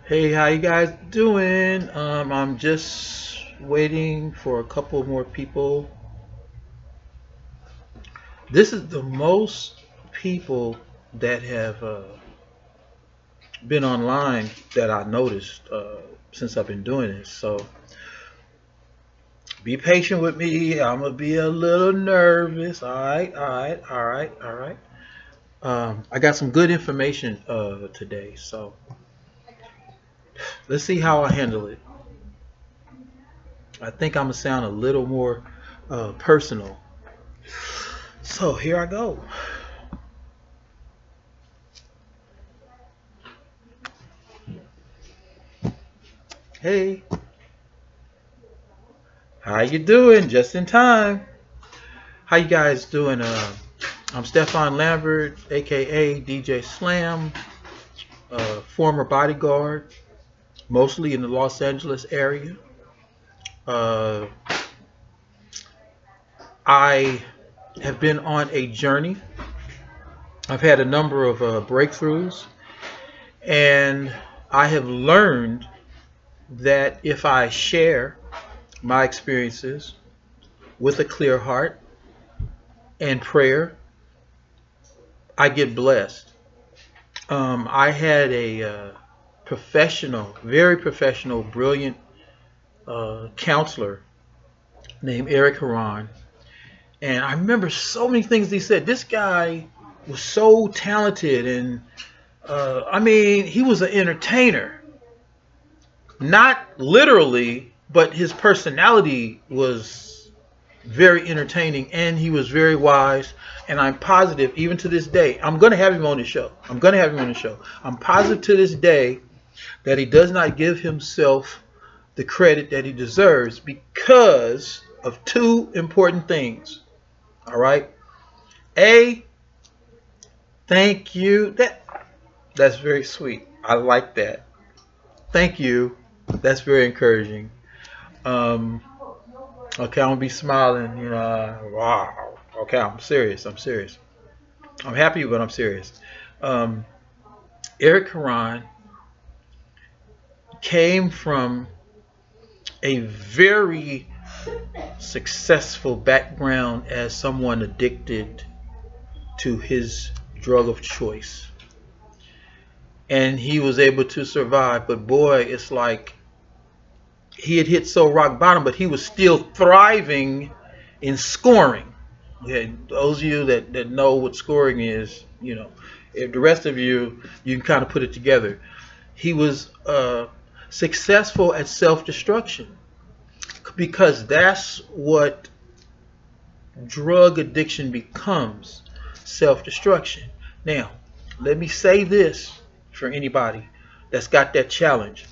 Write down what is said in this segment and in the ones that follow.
Hey, how you guys doing? I'm just waiting for a couple more people. This is the most people that have been online that I noticed since I've been doing this. So be patient with me. I'm gonna be a little nervous. All right, all right, all right, all right. I got some good information today, so let's see how I handle it. I think I'm gonna sound a little more personal. So here I go. Hey, how you doing? Just in time. How you guys doing? I'm Stefan Lambert, aka DJ Slam, former bodyguard, mostly in the Los Angeles area. Uh, I have been on a journey. I've had a number of breakthroughs, and I have learned that if I share my experiences with a clear heart and prayer, I get blessed. I had a professional, very professional, brilliant counselor named Eric Haran. And I remember so many things he said. This guy was so talented, and I mean, he was an entertainer. Not literally, but his personality was very entertaining, and he was very wise. And I'm positive, even to this day, I'm going to have him on the show. I'm going to have him on the show. I'm positive to this day that he does not give himself the credit that he deserves because of two important things. All right. A, thank you. That's very sweet. I like that. Thank you. That's very encouraging. Um, okay, I'm gonna be smiling. Wow. Okay, I'm serious. I'm serious. I'm happy, but I'm serious. Um, Eric Haran came from a very successful background as someone addicted to his drug of choice. And he was able to survive. But boy, it's like he had hit so rock bottom, but he was still thriving in scoring. Yeah, those of you that know what scoring is, if the rest of you, you can kind of put it together. He was successful at self-destruction because that's what drug addiction becomes, self-destruction. Now, let me say this for anybody that's got that challenge.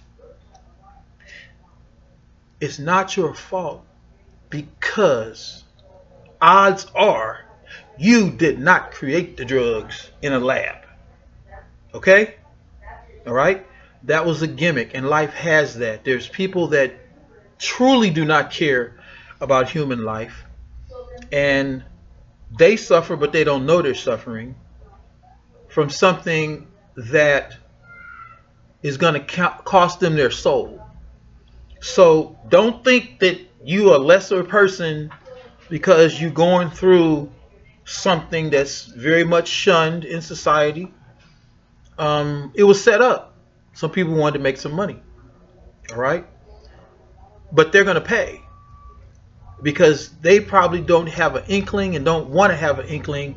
It's not your fault because odds are you did not create the drugs in a lab. Okay? All right? That was a gimmick, and life has that. There's people that truly do not care about human life, and they suffer, but they don't know they're suffering from something that is going to cost them their soul. So don't think that you are a lesser person because you're going through something that's very much shunned in society. It was set up. Some people wanted to make some money, all right? But they're going to pay because they probably don't have an inkling and don't want to have an inkling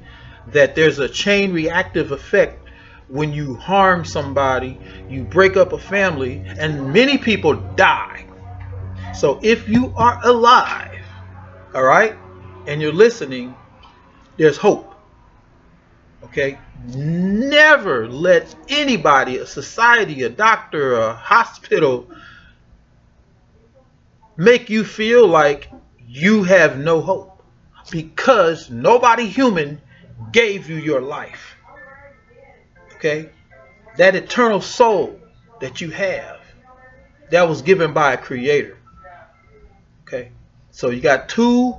that there's a chain reactive effect when you harm somebody, you break up a family, and many people die. So if you are alive, all right, and you're listening, there's hope. Okay? Never let anybody, a society, a doctor, a hospital, make you feel like you have no hope because nobody human gave you your life. Okay? That eternal soul that you have, that was given by a creator. Okay? So you got two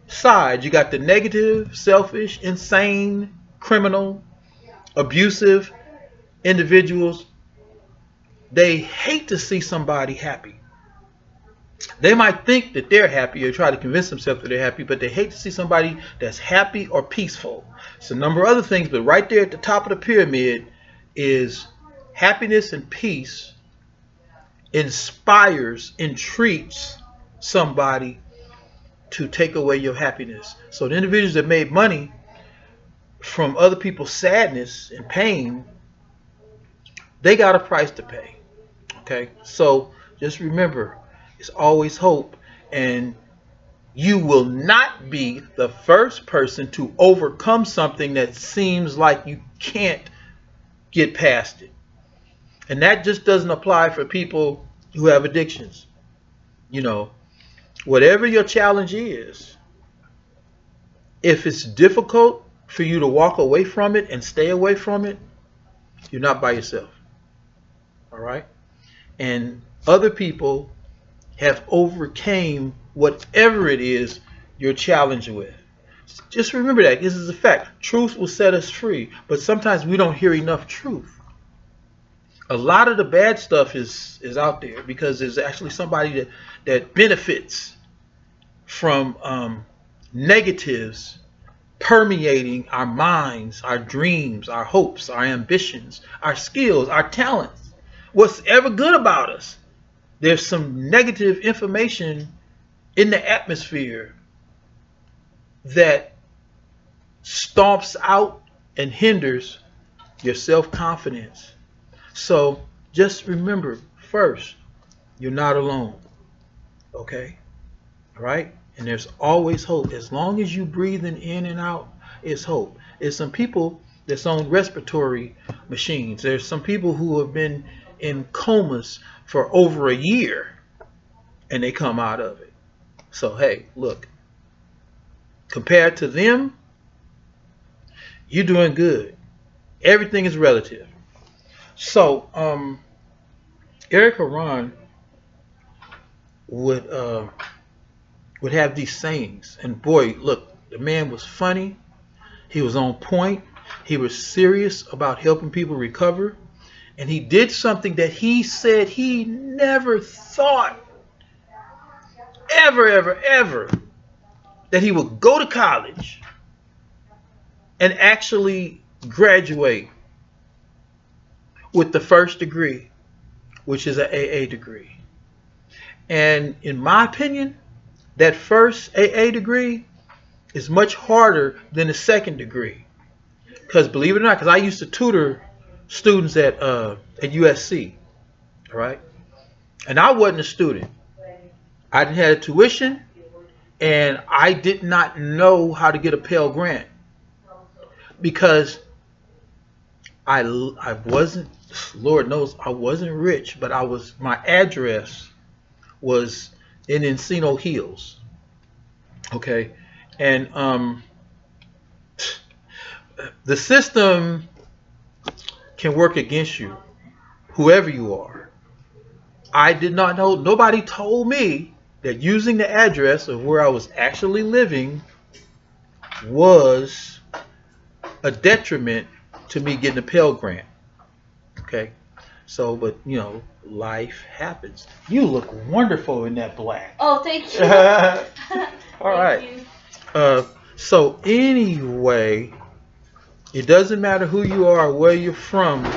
sides. You got the negative, selfish, insane, criminal, abusive individuals they hate to see somebody happy. They might think that they're happy or try to convince themselves that they're happy, but they hate to see somebody that's happy or peaceful. It's a number of other things, but right there at the top of the pyramid is happiness and peace inspires, entreats somebody to take away your happiness. So the individuals that made money from other people's sadness and pain, they got a price to pay. Okay? So just remember, it's always hope, and you will not be the first person to overcome something that seems like you can't get past it. And that just doesn't apply for people who have addictions. You know, whatever your challenge is, if it's difficult for you to walk away from it and stay away from it, you're not by yourself. All right? And other people have overcame whatever it is you're challenged with. Just remember that. This is a fact. Truth will set us free. But sometimes we don't hear enough truth. A lot of the bad stuff is out there because there's actually somebody that benefits from negatives permeating our minds, our dreams, our hopes, our ambitions, our skills, our talents. What's ever good about us? There's some negative information in the atmosphere that stomps out and hinders your self-confidence. So just remember, first, you're not alone. Okay? All right? And there's always hope. As long as you breathing in and out, it's hope. There's some people that's on respiratory machines. There's some people who have been in comas for over a year and they come out of it. So hey, look, compared to them, you're doing good. Everything is relative. So Eric Haran would have these sayings, and boy, look, the man was funny. He was on point. He was serious about helping people recover. And he did something that he said he never thought ever that he would go to college and actually graduate with the first degree, which is an AA degree. And in my opinion, that first AA degree is much harder than the second degree. Because believe it or not, because I used to tutor students at USC, all right? And I wasn't a student. I didn't have a tuition, and I did not know how to get a Pell Grant because I wasn't, Lord knows, I wasn't rich, but my address was in Encino Hills, okay? And the system can work against you, whoever you are. I did not know, nobody told me that using the address of where I was actually living was a detriment to me getting a Pell Grant. Okay? So, but, you know, life happens. You look wonderful in that black. Oh, thank you. All right. So anyway, it doesn't matter who you are or where you're from.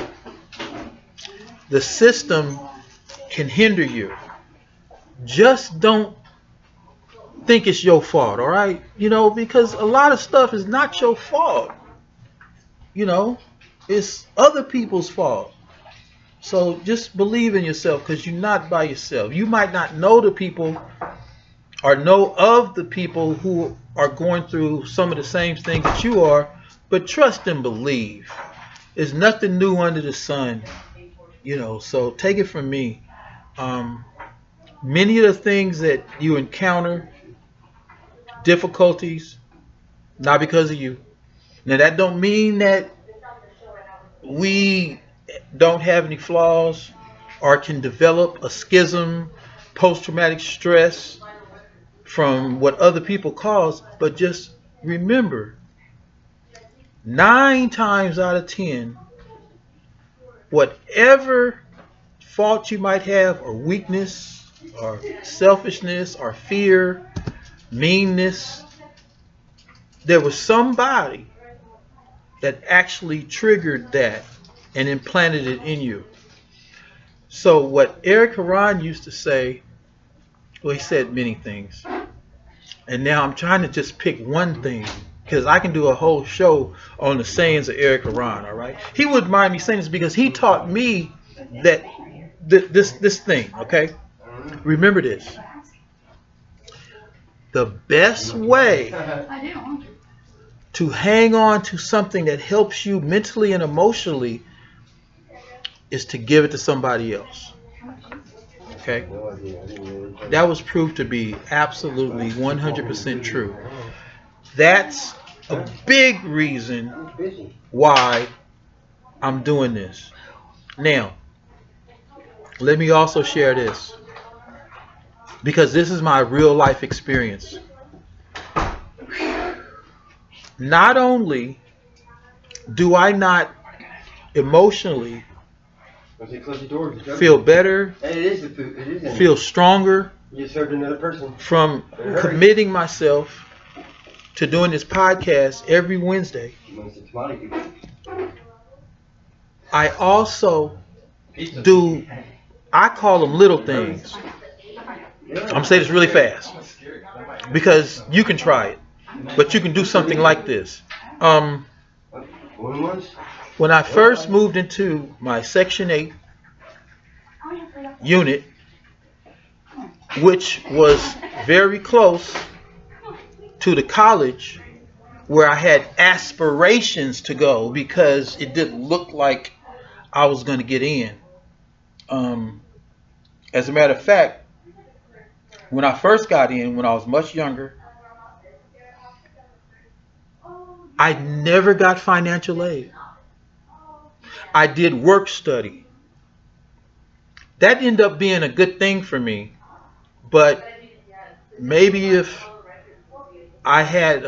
The system can hinder you. Just don't think it's your fault, all right? You know, because a lot of stuff is not your fault. You know, it's other people's fault. So just believe in yourself because you're not by yourself. You might not know the people or know of the people who are going through some of the same things that you are, but trust and believe. There's nothing new under the sun, you know, so take it from me. Many of the things that you encounter, difficulties, not because of you. Now that don't mean that we don't have any flaws or can develop a schism, post-traumatic stress from what other people cause, but just remember, 9 times out of 10, whatever fault you might have, or weakness, or selfishness, or fear, meanness, there was somebody that actually triggered that and implanted it in you. So what Eric Haran used to say, well, he said many things, and now I'm trying to just pick one thing because I can do a whole show on the sayings of Eric Haran. All right, he wouldn't mind me saying this because he taught me that this thing. Okay, remember this: the best way to hang on to something that helps you mentally and emotionally is to give it to somebody else. Okay, that was proved to be absolutely 100% true. That's a big reason why I'm doing this. Now, let me also share this because this is my real life experience. Not only do I not emotionally feel better, feel stronger from committing myself to doing this podcast every Wednesday, I also do, I call them little things. I'm going to say this really fast because you can try it, but you can do something like this. When I first moved into my Section 8 unit, which was very close to the college where I had aspirations to go because it didn't look like I was going to get in. As a matter of fact, when I first got in, when I was much younger, I never got financial aid. I did work study. That ended up being a good thing for me, but maybe if I had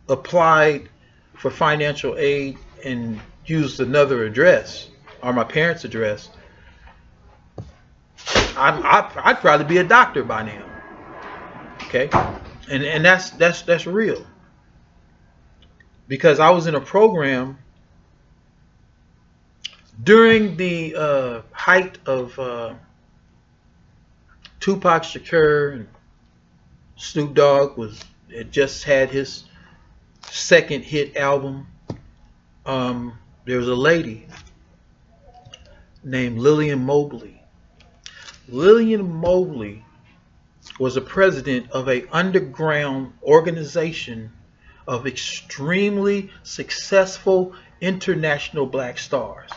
applied for financial aid and used another address or my parents' address, I'd probably be a doctor by now. Okay, and that's real because I was in a program during the height of Tupac Shakur and Snoop Dogg had just had his second hit album. There was a lady named Lillian Mobley. Lillian Mobley was a president of an underground organization of extremely successful international black stars.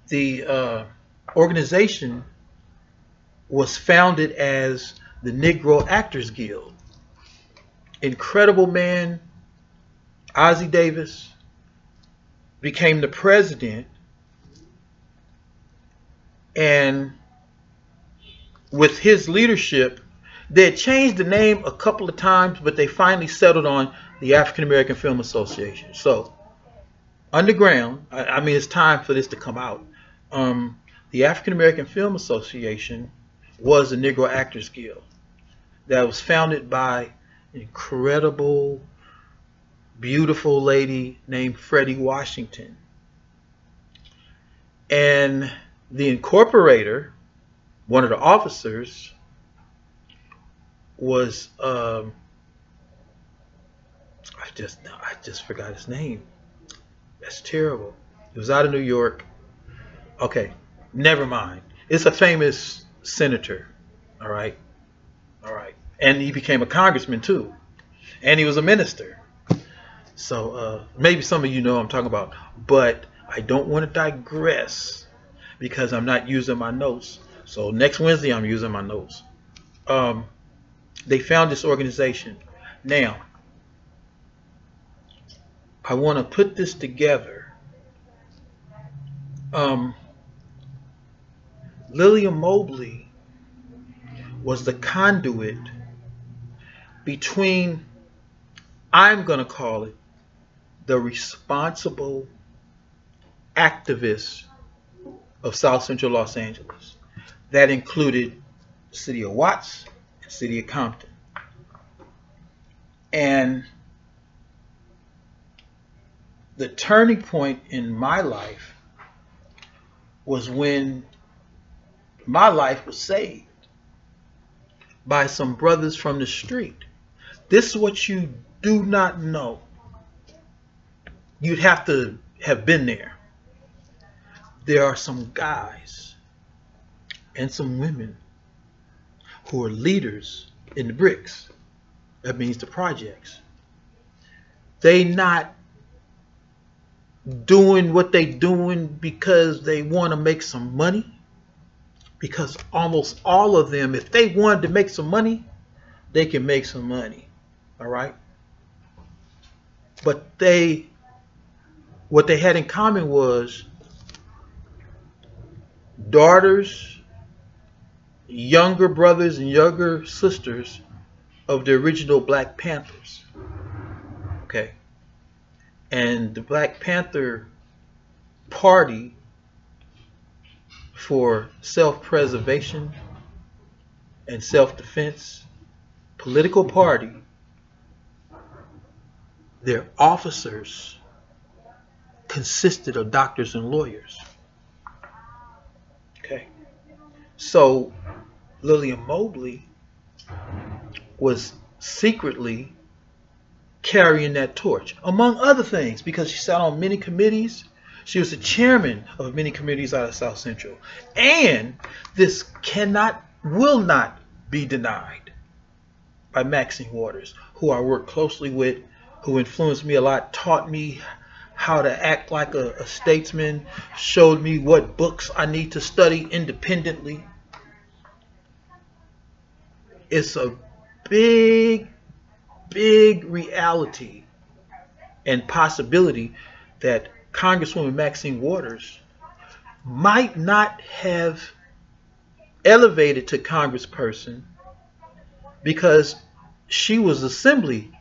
The organization was founded as the Negro Actors Guild. Incredible man, Ossie Davis, became the president, and with his leadership, they had changed the name a couple of times, but they finally settled on the African American Film Association. So, underground, I mean, it's time for this to come out. The African American Film Association was the Negro Actors Guild that was founded by an incredible, beautiful lady named Freddie Washington. And the incorporator, one of the officers, was I just forgot his name. That's terrible. It was out of New York. Okay, never mind. It's a famous senator. All right. And he became a congressman too. And he was a minister. So maybe some of you know what I'm talking about. But I don't want to digress because I'm not using my notes. So next Wednesday I'm using my notes. They found this organization. Now, I want to put this together. Lillian Mobley was the conduit between, I'm going to call it, the responsible activists of South Central Los Angeles. That included the city of Watts and city of Compton. And the turning point in my life was when my life was saved by some brothers from the street. This is what you do not know. You'd have to have been there. There are some guys and some women who are leaders in the bricks. That means the projects. They not doing what they doing because they want to make some money. Because almost all of them, if they wanted to make some money, they can make some money. All right? But what they had in common was daughters, younger brothers and younger sisters of the original Black Panthers. Okay. And the Black Panther Party for self-preservation and self-defense political party, their officers consisted of doctors and lawyers. Okay. So Lillian Mobley was secretly carrying that torch, among other things, because she sat on many committees. She was the chairman of many committees out of South Central. And this will not be denied by Maxine Waters, who I work closely with, who influenced me a lot, taught me how to act like a statesman, showed me what books I need to study independently. It's a big reality and possibility that Congresswoman Maxine Waters might not have elevated to congressperson because she was assembly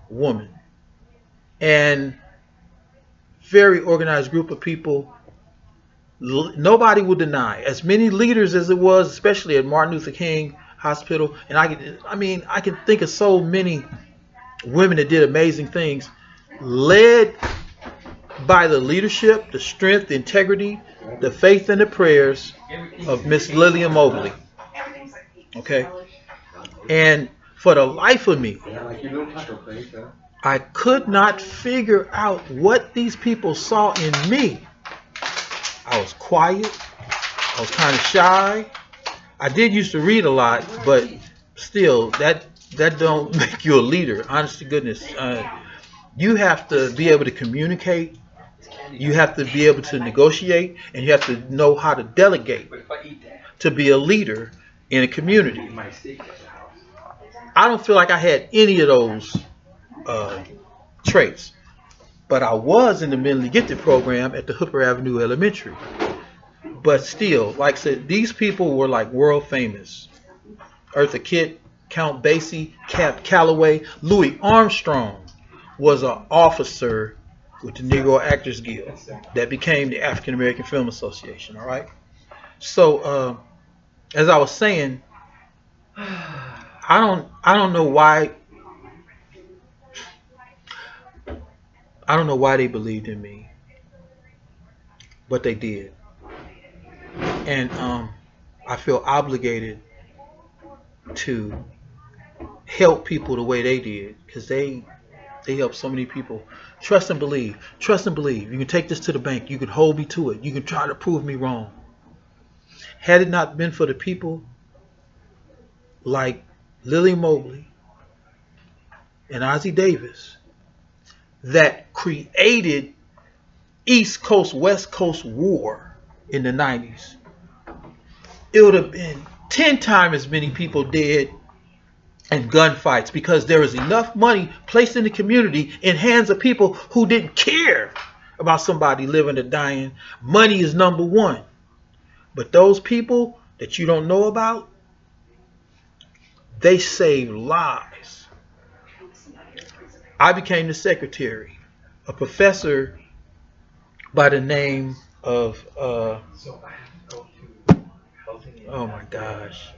woman and very organized group of people. Nobody will deny, as many leaders as it was, especially at Martin Luther King Hospital, and I can think of so many women that did amazing things, led by the leadership, the strength, the integrity, the faith, and the prayers of Miss Lillian Mobley. Okay? And for the life of me, I could not figure out what these people saw in me. I was quiet. I was kind of shy. I did used to read a lot, but still, that don't make you a leader. Honest to goodness. You have to be able to communicate. You have to be able to negotiate, and you have to know how to delegate to be a leader in a community. I don't feel like I had any of those traits, but I was in the mentally gifted program at the Hooper Avenue Elementary. But still, like I said, these people were like world famous. Eartha Kitt, Count Basie, Cap Calloway, Louis Armstrong was an officer with the Negro Actors Guild that became the African American Film Association. All right. So as I was saying, I don't know why they believed in me, but they did. And I feel obligated to help people the way they did, because they helped so many people. Trust and believe. Trust and believe. You can take this to the bank. You can hold me to it. You can try to prove me wrong. Had it not been for the people like Lillian Mobley and Ossie Davis that created East Coast, West Coast war in the 90s, it would have been 10 times as many people dead and gunfights, because there was enough money placed in the community in hands of people who didn't care about somebody living or dying. Money is number one. But those people that you don't know about, they save lives. I became the secretary. A professor by the name of oh my gosh,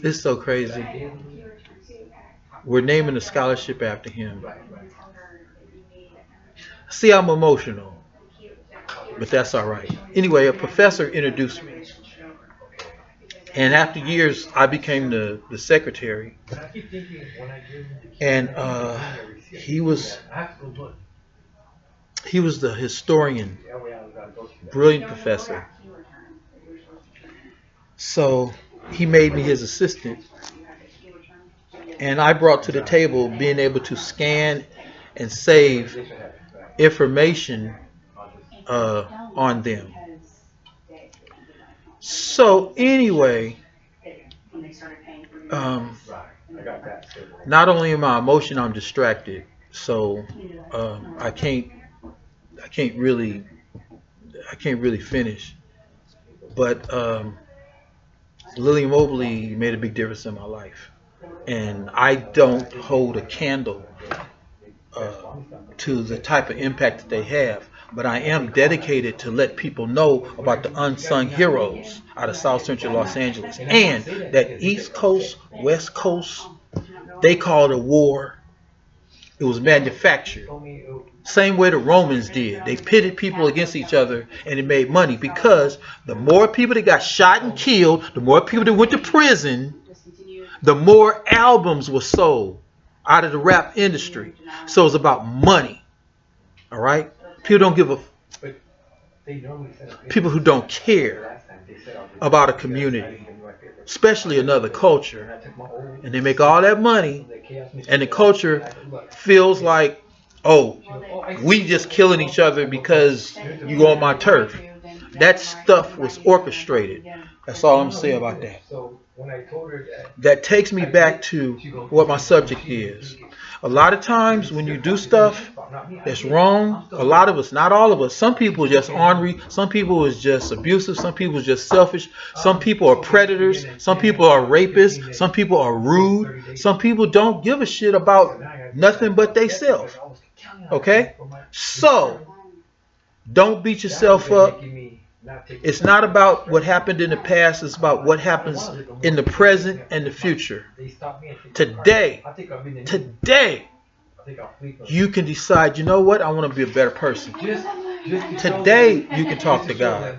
it's so crazy. We're naming a scholarship after him. See, I'm emotional, but that's all right. Anyway, a professor introduced me, and after years, I became the secretary, and he was he was the historian, brilliant professor. So he made me his assistant, and I brought to the table being able to scan and save information on them. So anyway, um, not only am I emotional, I'm distracted. So I can't really I can't really finish. But Lily Mobley made a big difference in my life, and I don't hold a candle uh, to the type of impact that they have. But I am dedicated to let people know about the unsung heroes out of South Central Los Angeles, and that East Coast, West Coast, they called a war. It was manufactured. Same way the Romans did. They pitted people against each other and it made money because the more people that got shot and killed, the more people that went to prison, the more albums were sold out of the rap industry. So it's about money. All right? People don't give a people who don't care about a community, especially another culture, and they make all that money, and the culture feels like, oh, we just killing each other because you on my turf. That stuff was orchestrated. That's all I'm saying about that. That takes me back to what my subject is. A lot of times when you do stuff that's wrong, a lot of us, not all of us, some people are just ornery, some people is just abusive, some people is just selfish, some people are predators, some people are rapists, some people are rude, some people don't give a shit about nothing but they self. Okay? So, don't beat yourself up. It's not about what happened in the past, it's about what happens in the present and the future. Today, you can decide, you know what, I want to be a better person. Today, you can talk to God.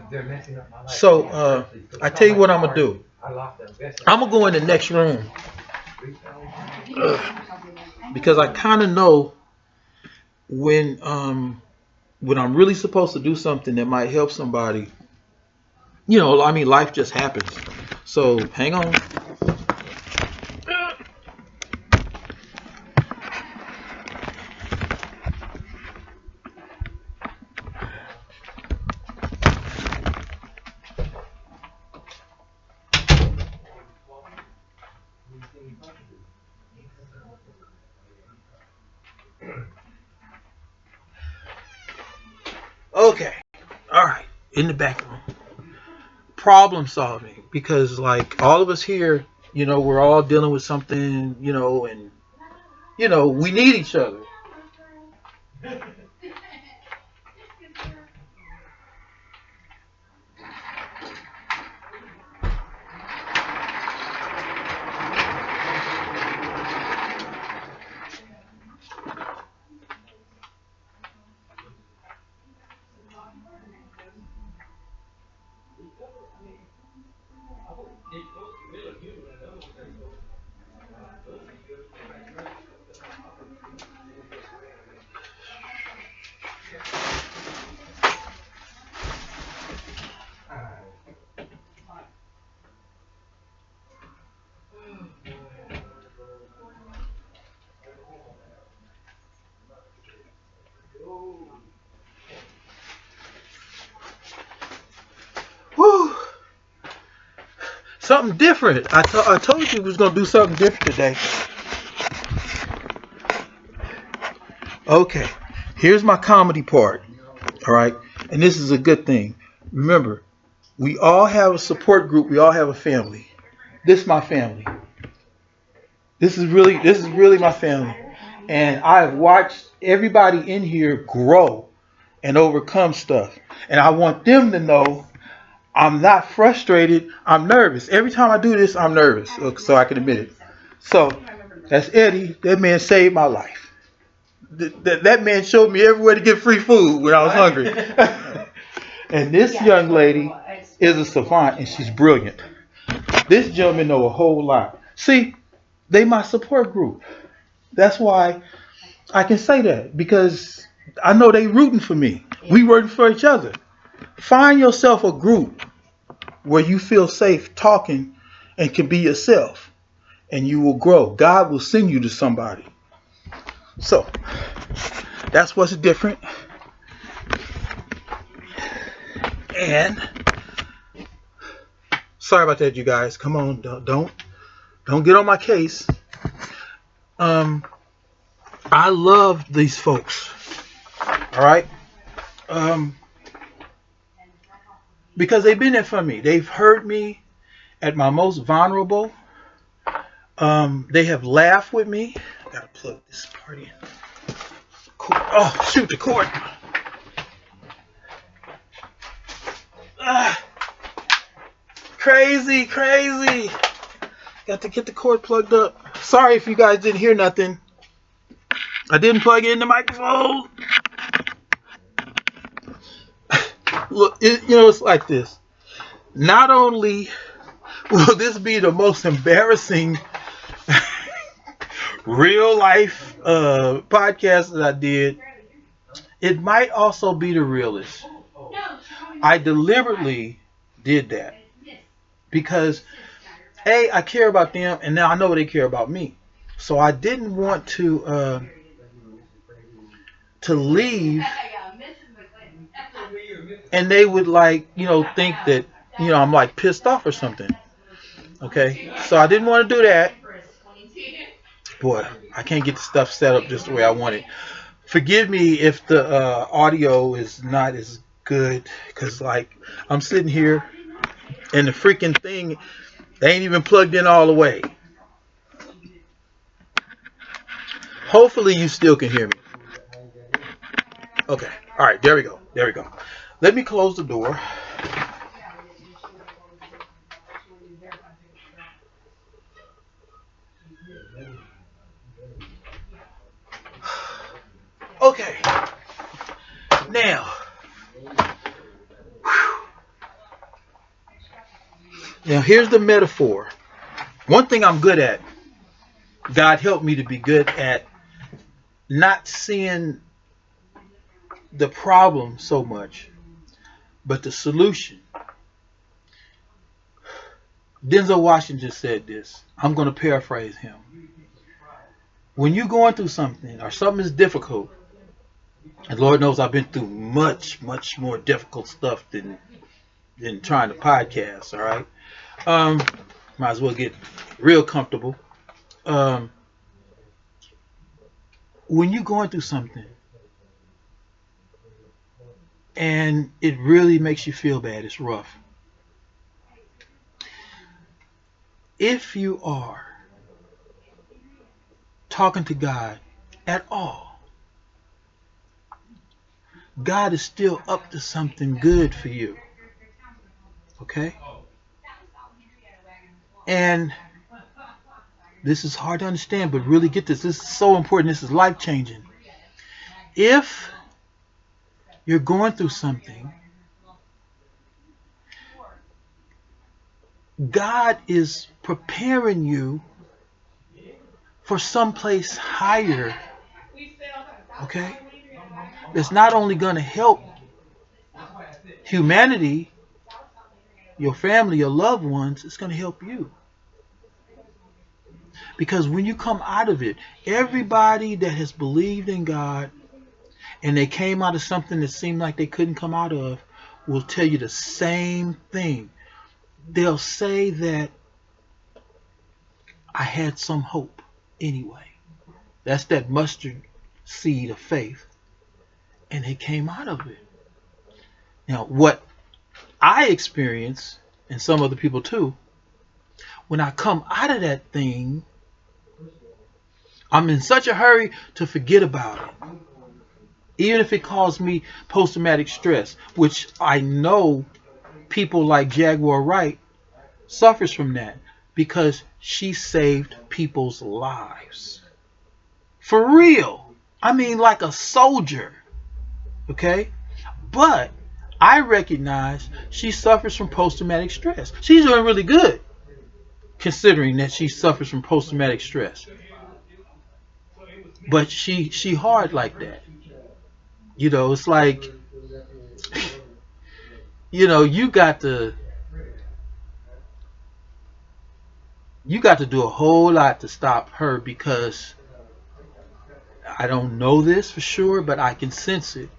So, I tell you what I'm going to do. I'm going to go in the next room because I kind of know when I'm really supposed to do something that might help somebody. You know, I mean, life just happens. So, hang on. Okay. All right. In the back room. Problem solving. Because, like, all of us here, you know, we're all dealing with something, you know, and, you know, we need each other. Whew. Something different. I told you we was going to do something different today. Okay. Here's my comedy part. All right. And this is a good thing. Remember, we all have a support group. We all have a family. This is my family. This is really my family. And I've watched everybody in here grow and overcome stuff. And I want them to know I'm not frustrated. I'm nervous. Every time I do this, I'm nervous. So I can admit it. So that's Eddie. That man saved my life. That man showed me everywhere to get free food when I was hungry. And this young lady is a savant, and she's brilliant. This gentleman know a whole lot. See, they my support group. That's why I can say that, because I know they rooting for me. We rooting for each other. Find yourself a group where you feel safe talking and can be yourself, and you will grow. God will send you to somebody. So that's what's different. And sorry about that, you guys. Come on, don't get on my case. I love these folks. All right. Because they've been there for me. They've heard me at my most vulnerable. They have laughed with me. I gotta plug this part in. Oh, shoot, the cord. Crazy. Got to get the cord plugged up. Sorry if you guys didn't hear nothing. I didn't plug in the microphone. Look, it's like this. Not only will this be the most embarrassing real life podcast that I did, it might also be the realest. I deliberately did that because I care about them, and now I know they care about me. So I didn't want to leave, and they would think that I'm like pissed off or something. Okay, so I didn't want to do that. Boy, I can't get the stuff set up just the way I want it. Forgive me if the audio is not as good, because I'm sitting here and the freaking thing, they ain't even plugged in all the way. Hopefully you still can hear me. Okay, all right, there we go. Let me close the door. Okay, now here's the metaphor. One thing I'm good at, God helped me to be good at not seeing the problem so much, but the solution. Denzel Washington said this. I'm going to paraphrase him. When you're going through something or something is difficult, and Lord knows I've been through much, much more difficult stuff than trying to podcast, all right? Might as well get real comfortable. When you're going through something and it really makes you feel bad, it's rough. If you are talking to God at all, God is still up to something good for you. Okay? And this is hard to understand, but really get this. This is so important. This is life-changing. If you're going through something, God is preparing you for someplace higher. Okay? It's not only going to help humanity, your family, your loved ones, it's going to help you. Because when you come out of it, everybody that has believed in God and they came out of something that seemed like they couldn't come out of will tell you the same thing. They'll say that I had some hope anyway. That's that mustard seed of faith. And they came out of it. Now, what I experience, and some other people too, when I come out of that thing, I'm in such a hurry to forget about it. even if it caused me post-traumatic stress, which I know people like Jaguar Wright suffers from that because she saved people's lives. For real. I mean, like a soldier. Okay? But I recognize she suffers from post-traumatic stress. She's doing really good considering that she suffers from post-traumatic stress. But she hard like that. You know, it's like, you know, you got to do a whole lot to stop her, because I don't know this for sure, but I can sense it.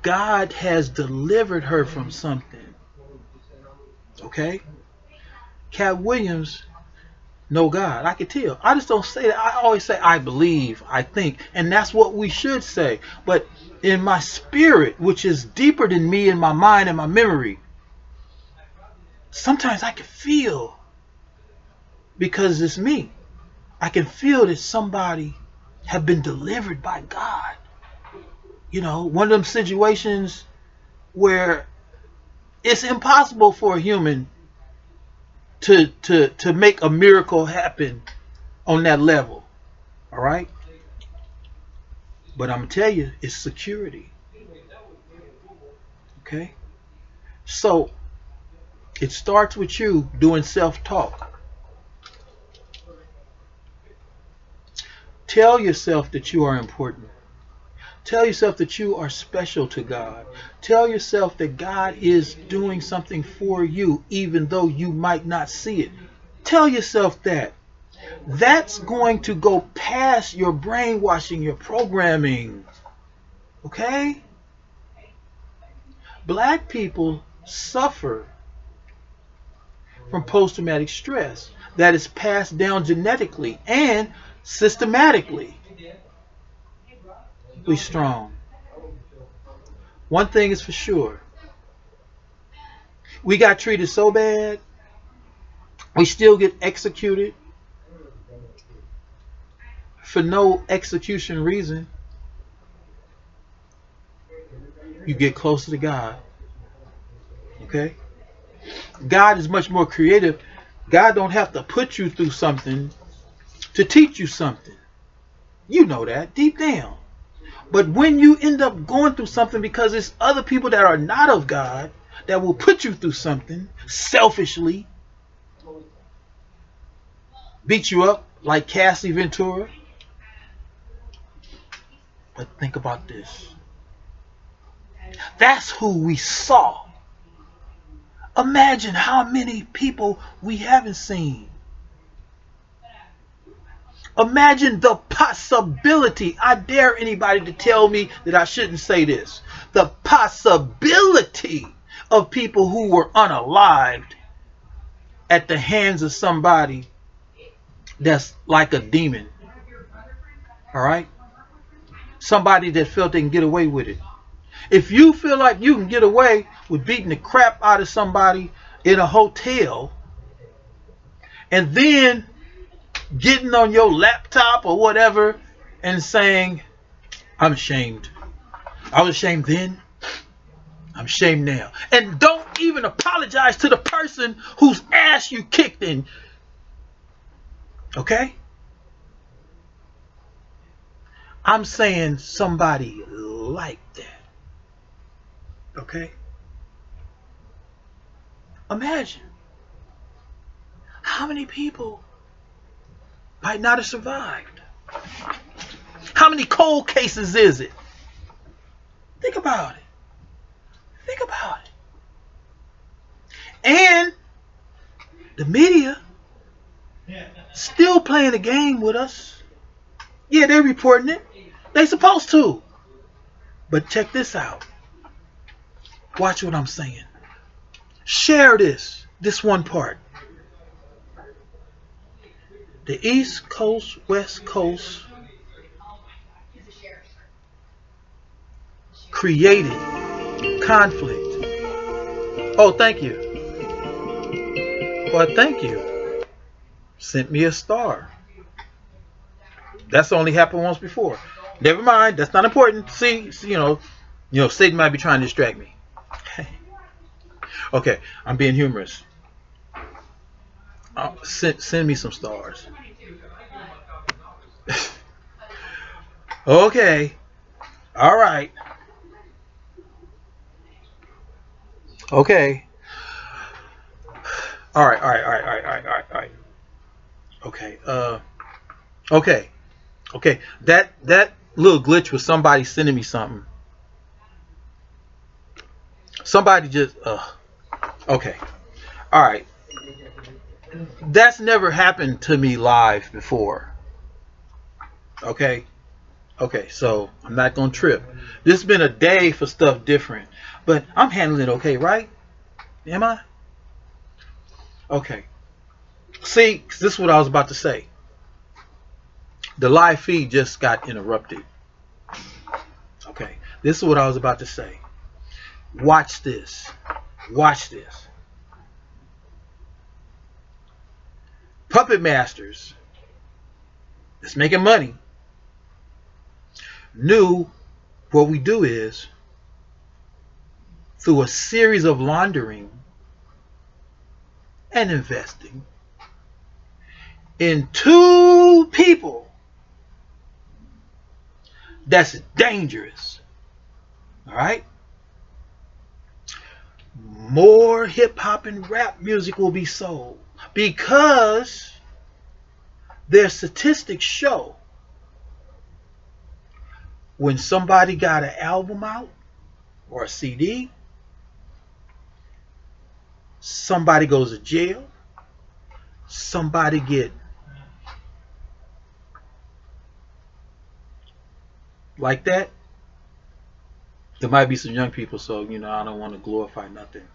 God has delivered her from something. Okay? Cat Williams know God. I can tell. I just don't say that. I always say I believe, I think, and that's what we should say. But in my spirit, which is deeper than me, in my mind and my memory, sometimes I can feel, because it's me, I can feel that somebody have been delivered by God. You know, one of them situations where it's impossible for a human to make a miracle happen on that level. All right? But I'm gonna tell you, it's security. Okay? So it starts with you doing self-talk. Tell yourself that you are important. Tell yourself that you are special to God. Tell yourself that God is doing something for you, even though you might not see it. Tell yourself that. That's going to go past your brainwashing, your programming. Okay? Black people suffer from post-traumatic stress that is passed down genetically and systematically. We strong. One thing is for sure. We got treated so bad, we still get executed for no execution reason. You get closer to God. Okay? God is much more creative. God don't have to put you through something to teach you something. You know that deep down. But when you end up going through something because it's other people that are not of God that will put you through something selfishly, beat you up like Cassie Ventura. But think about this. That's who we saw. Imagine how many people we haven't seen. Imagine the possibility. I dare anybody to tell me that I shouldn't say this. The possibility of people who were unalived at the hands of somebody that's like a demon. All right? Somebody that felt they can get away with it. If you feel like you can get away with beating the crap out of somebody in a hotel and then getting on your laptop or whatever and saying, I'm ashamed. I was ashamed then. I'm ashamed now. And don't even apologize to the person whose ass you kicked in. Okay? I'm saying somebody like that. Okay? Imagine how many people might not have survived. How many cold cases is it? Think about it. Think about it. And the media still playing a game with us. Yeah, they're reporting it. They supposed to. But check this out. Watch what I'm saying. Share this one part. The East Coast, West Coast created conflict. Oh, thank you. Well, thank you. Sent me a star. That's only happened once before. Never mind. That's not important. See, Satan might be trying to distract me. Okay, I'm being humorous. Send me some stars. Okay. All right. Okay. All right. All right. All right. All right. All right. All right. All right. Okay. Okay. Okay. That little glitch was somebody sending me something. Somebody just. Okay. All right. That's never happened to me live before. Okay. Okay. So I'm not gonna trip. This has been a day for stuff different, but I'm handling it okay, right? Am I? Okay. See, this is what I was about to say. The live feed just got interrupted. Okay. This is what I was about to say. Watch this. Watch this. Puppet masters that's making money knew what we do is through a series of laundering and investing in two people that's dangerous. All right? More hip hop and rap music will be sold because their statistics show when somebody got an album out or a CD, somebody goes to jail, somebody get like that. There might be some young people, so I don't want to glorify nothing.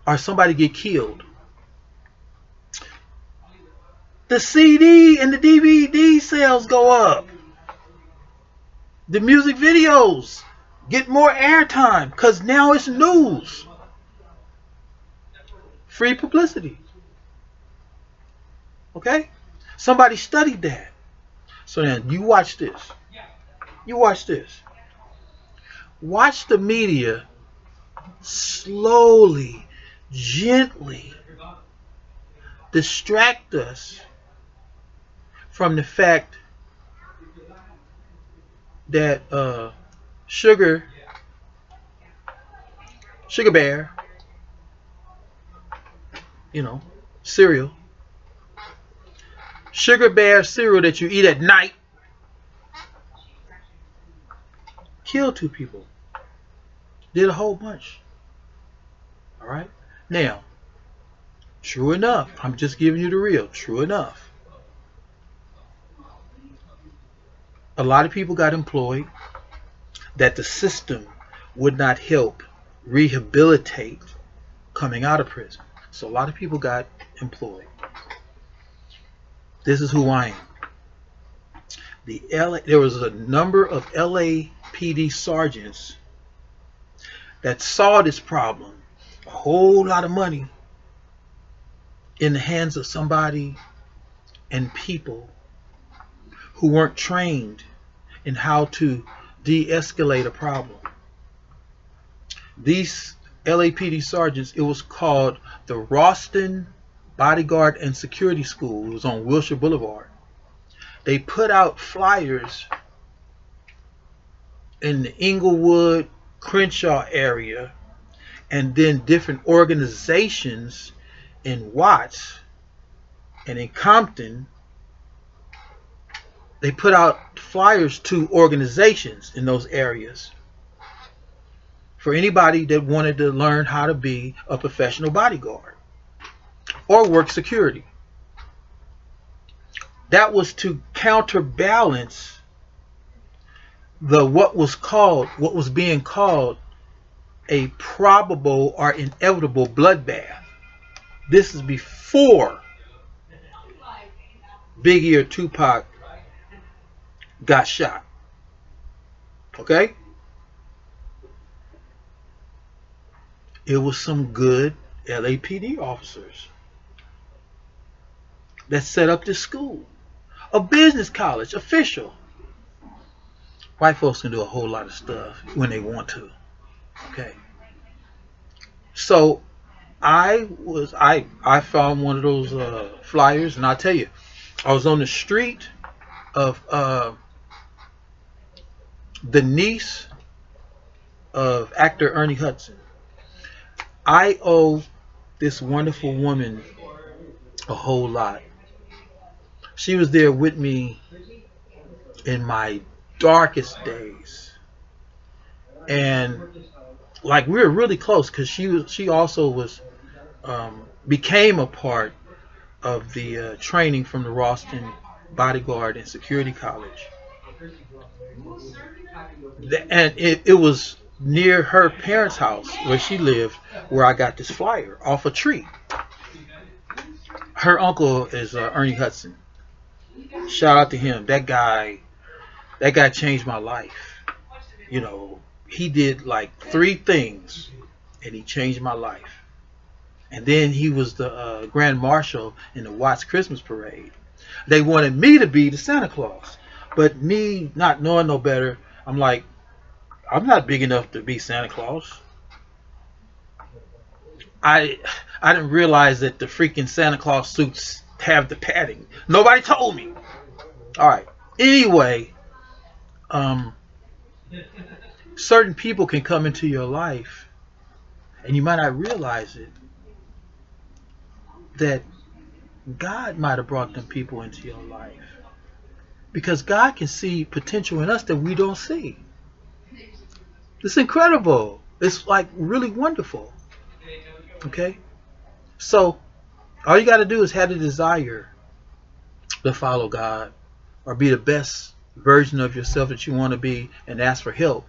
Or somebody get killed. The CD and the DVD sales go up. The music videos get more airtime because now it's news. Free publicity. Okay? Somebody studied that. So then you watch this. You watch this. Watch the media slowly, gently distract us from the fact that Sugar Bear, cereal, Sugar Bear cereal that you eat at night, killed two people. Did a whole bunch. All right? Now, true enough, I'm just giving you the real. True enough, a lot of people got employed that the system would not help rehabilitate coming out of prison. So a lot of people got employed. This is who I am. There was a number of LAPD sergeants that saw this problem. A whole lot of money in the hands of somebody and people who weren't trained in how to de-escalate a problem. These LAPD sergeants, it was called the Ralston Bodyguard and Security School. It was on Wilshire Boulevard. They put out flyers in the Inglewood, Crenshaw area, and then different organizations in Watts and in Compton. They put out flyers to organizations in those areas for anybody that wanted to learn how to be a professional bodyguard or work security. That was to counterbalance what was being called a probable or inevitable bloodbath. This is before Biggie or Tupac got shot. Okay? It was some good LAPD officers that set up this school. A business college official White folks can do a whole lot of stuff when they want to. Okay. So I found one of those flyers, and I'll tell you, I was on the street of the niece of actor Ernie Hudson. I owe this wonderful woman a whole lot. She was there with me in my darkest days, and like we were really close because she also was became a part of the training from the Ralston Bodyguard and Security College, and it was near her parents' house where she lived, where I got this flyer off a tree. Her uncle is Ernie Hudson. Shout out to him. That guy changed my life. You know, he did like 3 things, and he changed my life. And then he was the Grand Marshal in the Watts Christmas Parade. They wanted me to be the Santa Claus, but me not knowing no better, I'm like, I'm not big enough to be Santa Claus. I I didn't realize that the freaking Santa Claus suits have the padding. Nobody told me. All right. Anyway, um, certain people can come into your life, and you might not realize it, that God might have brought them people into your life because God can see potential in us that we don't see. It's incredible. It's like really wonderful. Okay? So all you got to do is have the desire to follow God or be the best version of yourself that you want to be and ask for help.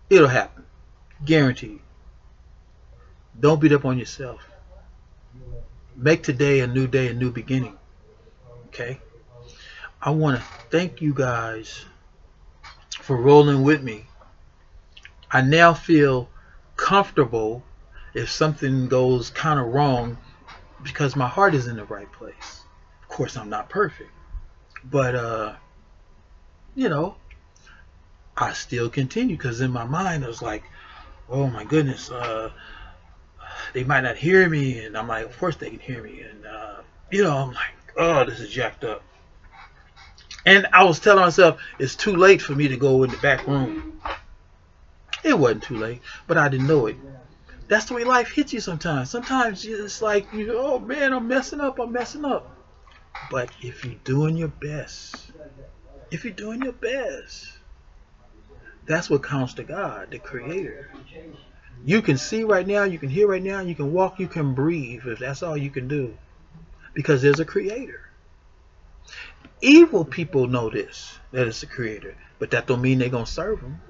It'll happen. Guaranteed. Don't beat up on yourself. Make today a new day, a new beginning. Okay? I want to thank you guys for rolling with me. I now feel comfortable if something goes kind of wrong because my heart is in the right place. Of course, I'm not perfect, but you know, I still continue because in my mind I was like, oh my goodness, they might not hear me, and I'm like, of course they can hear me, and I'm like, oh, this is jacked up. And I was telling myself it's too late for me to go in the back room. It wasn't too late, but I didn't know it. That's the way life hits you sometimes. Sometimes it's like, oh man, I'm messing up. But if you're doing your best, that's what counts to God, the Creator. You can see right now, you can hear right now, you can walk, you can breathe, if that's all you can do. Because there's a Creator. Evil people know this, that it's a Creator. But that don't mean they're going to serve Him.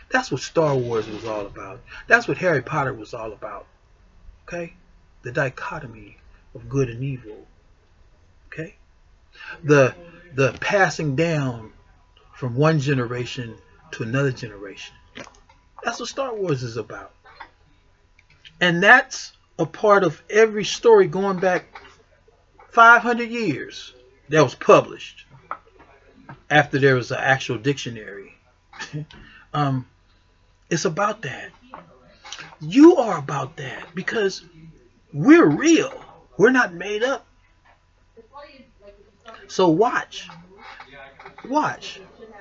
That's what Star Wars was all about. That's what Harry Potter was all about. Okay? The dichotomy of good and evil. Okay? The passing down from one generation to another generation. That's what Star Wars is about. And that's a part of every story going back 500 years that was published after there was an actual dictionary. It's about that. You are about that because we're real. We're not made up. So watch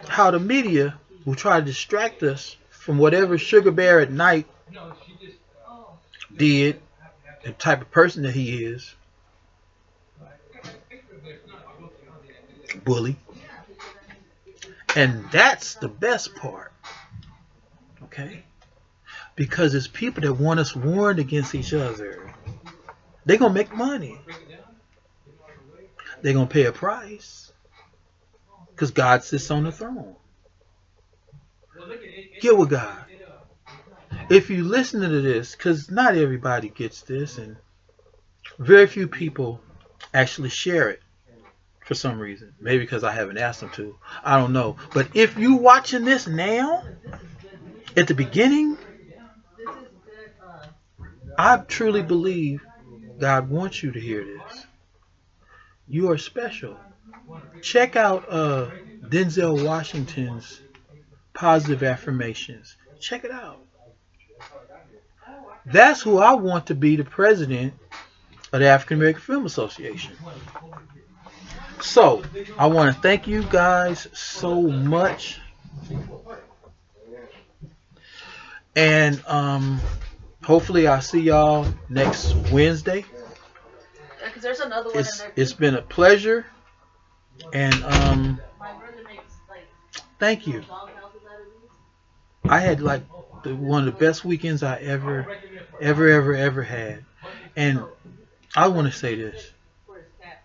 how the media will try to distract us from whatever Sugar Bear at night did, the type of person that he is. Bully. And that's the best part. Okay? Because it's people that want us warned against each other. They're going to make money. They're going to pay a price. Because God sits on the throne. Get with God. If you listen to this, because not everybody gets this, and very few people actually share it for some reason. Maybe because I haven't asked them to. I don't know. But if you watching this now, at the beginning, I truly believe God wants you to hear this. You are special. Check out Denzel Washington's positive affirmations. Check it out. That's who I want to be the president of the African American Film Association. So, I want to thank you guys so much. And hopefully I'll see y'all next Wednesday. Because there's another one in there. It's been a pleasure. And My brother makes like thank you. dog houses out of these. I had like one of the best weekends I ever had. And I want to say this. For his cat.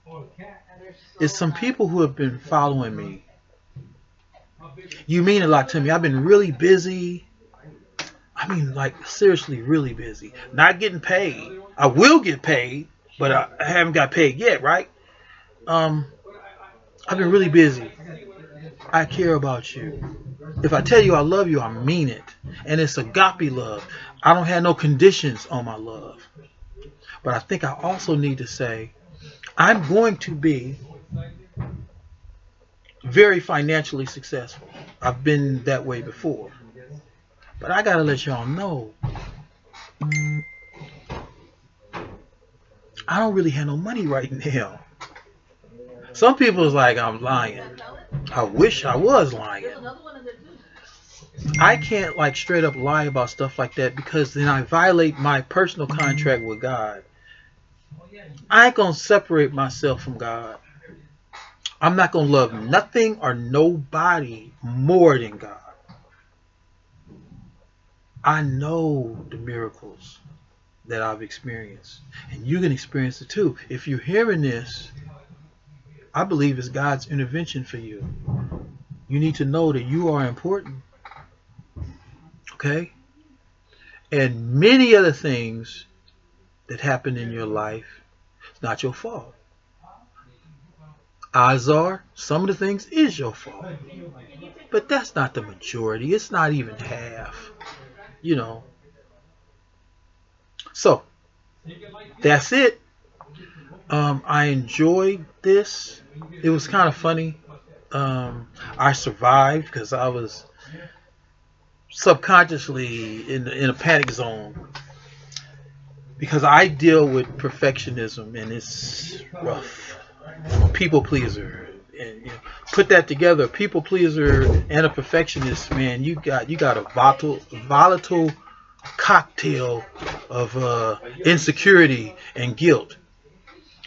And they're so It's some nice. people who have been following me. You mean a lot to me. I've been really busy. I mean, like, seriously, really busy. Not getting paid. I will get paid, but I haven't got paid yet, right? I've been really busy. I care about you. If I tell you I love you, I mean it. And it's agape love. I don't have no conditions on my love. But I think I also need to say, I'm going to be very financially successful. I've been that way before. But I got to let y'all know, I don't really have no money right now. Some people is like, I'm lying. I wish I was lying. There's another one in there too. I can't like straight up lie about stuff like that because then I violate my personal contract with God. I ain't going to separate myself from God. I'm not going to love nothing or nobody more than God. I know the miracles that I've experienced. And you can experience it too. If you're hearing this, I believe it's God's intervention for you. You need to know that you are important. Okay? And many other things that happen in your life, it's not your fault. Odds are, some of the things is your fault. But that's not the majority. It's not even half. You know. So, that's it. I enjoyed this. It was kind of funny. I survived because I was subconsciously in a panic zone because I deal with perfectionism and it's rough. I'm a people pleaser, and you know, put that together, a people pleaser and a perfectionist, man. You got a volatile cocktail of insecurity and guilt.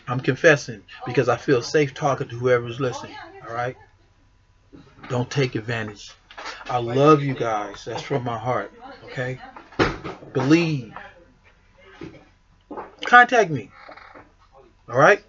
I'm confessing because I feel safe talking to whoever's listening. All right, don't take advantage. I love you guys. That's from my heart. Okay, believe. Contact me. All right.